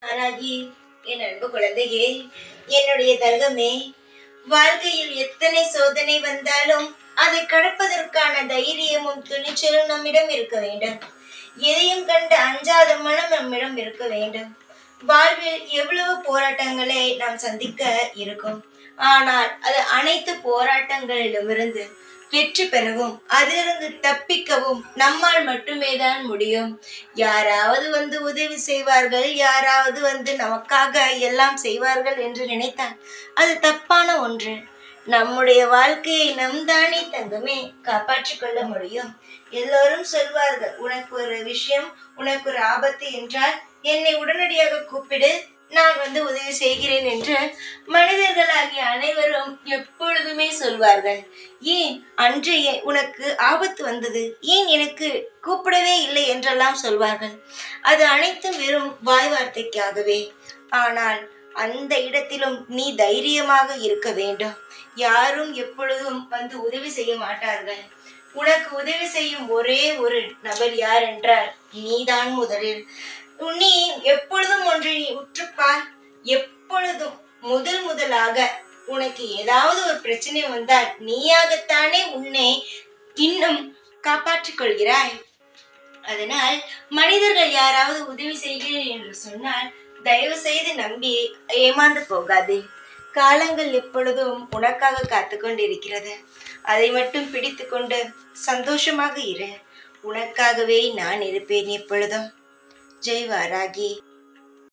ஆனாகி என் அன்பு குழந்தையே, என்னுடைய தங்கமே, வாழ்க்கையில் எத்தனை சோதனை வந்தாலும் அதை கடப்பதற்கான தைரியமும் துணிச்சலும் நம்மிடம் இருக்க வேண்டும். எதையும் கண்டு அஞ்சாத மனம் நம்மிடம் இருக்க வேண்டும். வாழ்வில் எவ்வளவு போராட்டங்களை நாம் சந்திக்க இருக்கும். ஆனால் அது அனைத்து போராட்டங்களிலுமிருந்து வெற்றி பெறவும் அதிலிருந்து தப்பிக்கவும் நம்மால் மட்டுமே தான் முடியும். யாராவது வந்து உதவி செய்வார்கள், யாராவது வந்து நமக்காக எல்லாம் செய்வார்கள் என்று நினைத்தால் அது தப்பான ஒன்று. நம்முடைய வாழ்க்கையை நம் தானே தங்கமே காப்பாற்றிக் கொள்ள முடியும். எல்லோரும் சொல்வார்கள், உனக்கு ஒரு விஷயம், உனக்கு ஒரு ஆபத்து என்றால் என்னை உடனடியாக கூப்பிடு, நான் வந்து உதவி செய்கிறேன் என்று மனிதர்களாகிய அனைவரும் எப்பொழுதுமே சொல்வார்கள். ஏன் அன்று உனக்கு ஆபத்து வந்தது, ஏன் எனக்கு கூப்பிடவே இல்லை என்றெல்லாம் சொல்வார்கள். அது அனைத்தும் வெறும் வாய் வார்த்தைக்காகவே. ஆனால் அந்த இடத்திலும் நீ தைரியமாக இருக்க வேண்டும். யாரும் எப்பொழுதும் வந்து உதவி செய்ய மாட்டார்கள். உனக்கு உதவி செய்யும் ஒரே ஒரு நபர் யார் என்றால் நீதான் முதலில். நீ எப்பொழுதும் ஒன்றை நீ உற்றுப்பார். எப்பொழுதும் முதலாக உனக்கு ஏதாவது ஒரு பிரச்சனை வந்தால் நீயாகத்தானே உன்னை இன்னும் காப்பாற்றிக் கொள்கிறாய். அதனால் மனிதர்கள் யாராவது உதவி செய்கிறேன் என்று சொன்னால் தயவு செய்து நம்பி ஏமாந்து போகாதே. காலங்கள் எப்பொழுதும் உனக்காக காத்து கொண்டிருக்கிறது. அதை மட்டும் பிடித்து கொண்டு சந்தோஷமாக இரு. உனக்காகவே நான் இருப்பேன் எப்பொழுதும். ஜெய் வாராகி.